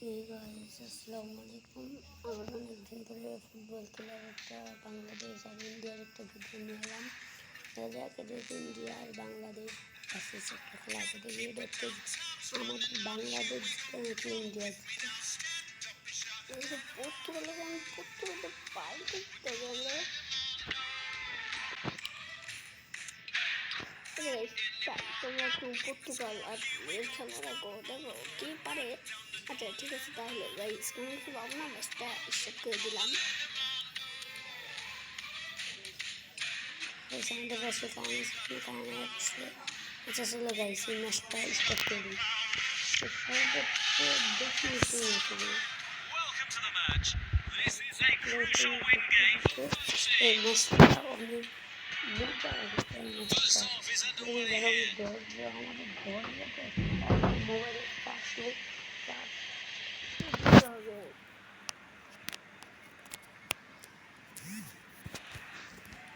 এই গাইস আসসালামু আলাইকুম। আমরা অনেকদিন ধরে ফুটবল খেলার একটা বাংলাদেশ আর ইন্ডিয়ার একটা ভিডিও নিয়ে এলাম। ইন্ডিয়া আর বাংলাদেশ ভার্সেস একটা খেলা আছে, দেখি এটাতে আমাদের বাংলাদেশ জিতে নাকি ইন্ডিয়া জিতে। পর্তুগালকে আমি পর্তুগালকে পাই করতে হবে তোমরা একটু পর্তুগাল আর খেলা দেখো দেখো কি পারে। আচ্ছা ঠিক আছে, তাহলে গাইস কোনো কিছু পাবো না, ম্যাচটা স্টার্ট করে দিলাম। আমাদের কাছে কারণ আছে। আচ্ছা চলো গাইস এই ম্যাচটা স্টার্ট করে দিই। এই ম্যাচটা অনেক মজা লাগছে। এই ম্যাচটা আমাদের মোবাইলের চার্জ নেই, চার্জ হবে।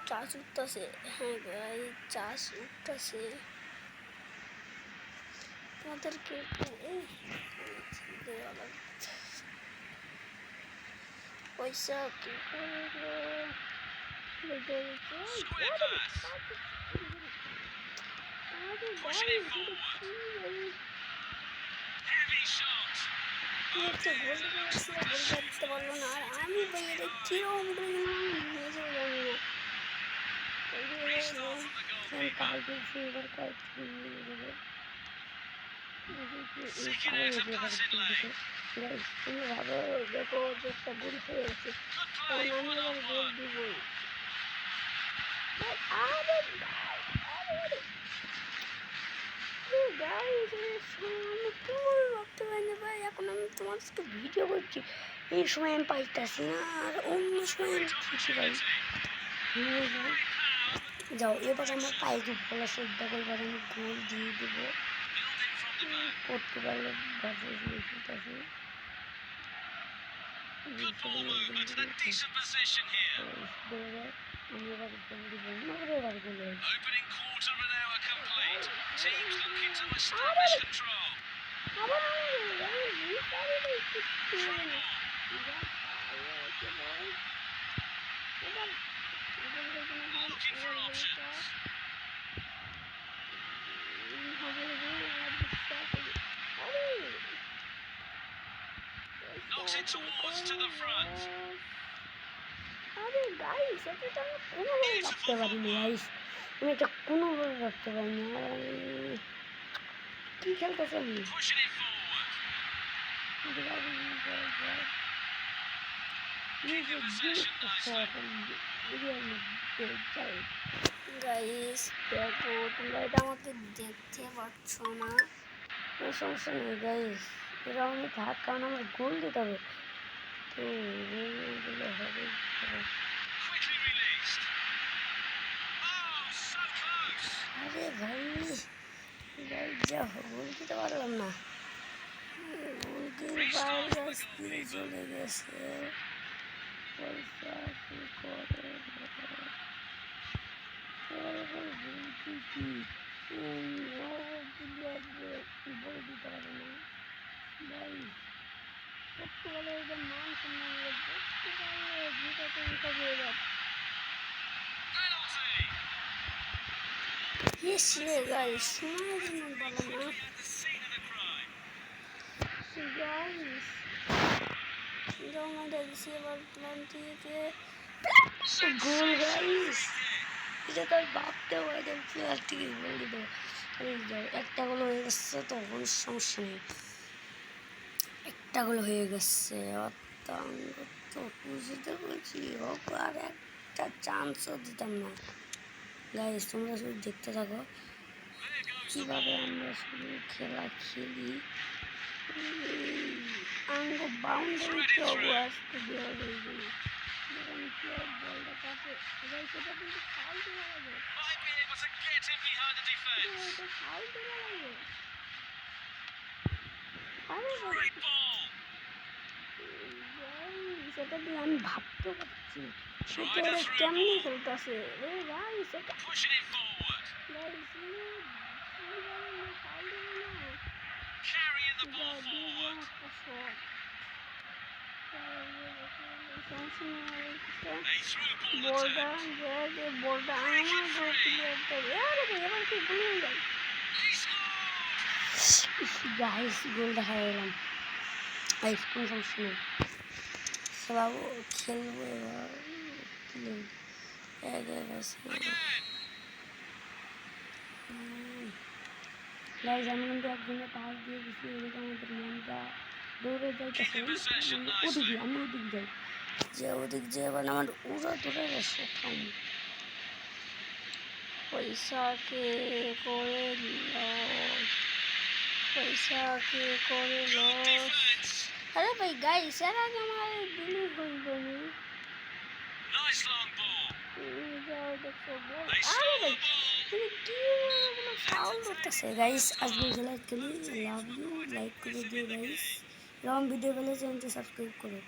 চার্জ উঠতেছে, হ্যাঁ ভাই চার্জ উঠতেছে। তোমাদেরকে পয়সা কি করবো দিতে পারলো না। আর আমি ভাই এটা কিরম দেখো যে একটা গোল হয়ে গেছে, কারণ আমি এবার গোল দিবই। এখন আমি তোমাদেরকে ভিডিও করছি, এই সময় আমি পাইতেছি না, আর অন্য সময় আমি খুশি পাই। যাও এবার আমার পায়ে খুব ভালো শ্রদ্ধা করে, এবার আমি গোল দিয়ে দেবো পর্তুগালের ভার্সেস মেসিটাকে। আমি এবার গোল দিব, এবার গোল আরে গাইস এটা তো আমি কোনোভাবে ভাবতে পারিনি গাইস, আমি এটা কোনোভাবে ভাবতে পারিনি। কি খেলতেছে আমি গাইস দেখো তোমরা এটা আমাকে দেখতে পাচ্ছ না, কোনো সমস্যা নেই গাইস, এরা আমি থাক, কারণ আমার গোল দিতে হবে, তো গোল দিলে হবে। আরে ভাই যা গোল দিতে পারলাম না, গোলকির বাইরে চলে গেছে। পয়সা কি করে বল দিতে পারে না ভাই। পর্তুগালের এবার মান সম্মান পর্তুগালের জিতাতে জিতাবে এবার। রে গাইস সময়ের জন্য বলো না গাইস, আমাদের এবার প্ল্যান থেকে গোল গাইস, এটা তো আর ভাবতে হয় না, প্লেয়ার থেকে গোল দিতে একটা গোল হয়ে গেছে, তো কোনো সমস্যা নেই, একটা গোল হয়ে গেছে। তো বুঝতে বলছি হোক, আর একটা চান্সও দিতাম না গাইস। তোমরা শুধু দেখতে থাকো কিভাবে আমরা শুধু খেলা খেলি। আঙ্গ বাউন্ডারিতে আসতে দেওয়া যায় বলটা কাছে সেটা কিন্তু ফাউল দেওয়া লাগে, ফাউল দেওয়া লাগে। সেটা দিয়ে আমি ভাবতে পারছি সেটা ওরা কেমনি খেলতেছে। রে ভাই সেটা সমস্যা নেই বলটা যে বলটা আমার গোল প্লেয়ারটা আরে ভাই এবার কি গোল হয়ে যায় গাইস গোলটা হারালাম গাইস কোনো সমস্যা নেই খেলাবো খেলবো এবার গাইস আমি কিন্তু একজনের পাশ দিয়ে গেছি এদিকে আমাদের ম্যানটা দৌড়ে যাইতেছে ওদিকে আমি ওদিক যাই যে ওদিক যে এবার আমার উড়া ধরে গেছে থাম পয়সাকে করে লস পয়সাকে করে লস আরে ভাই গাইস এর আগে আমার দিনই হইল নি যাও দেখো বল আরে ভাই তুমি কি ফাউল করতেছে গাইস আজকে লাইক করি লাভ ইউ লাইক করে দিও গাইস এরকম ভিডিও পেলে চ্যানেলটি সাবস্ক্রাইব করো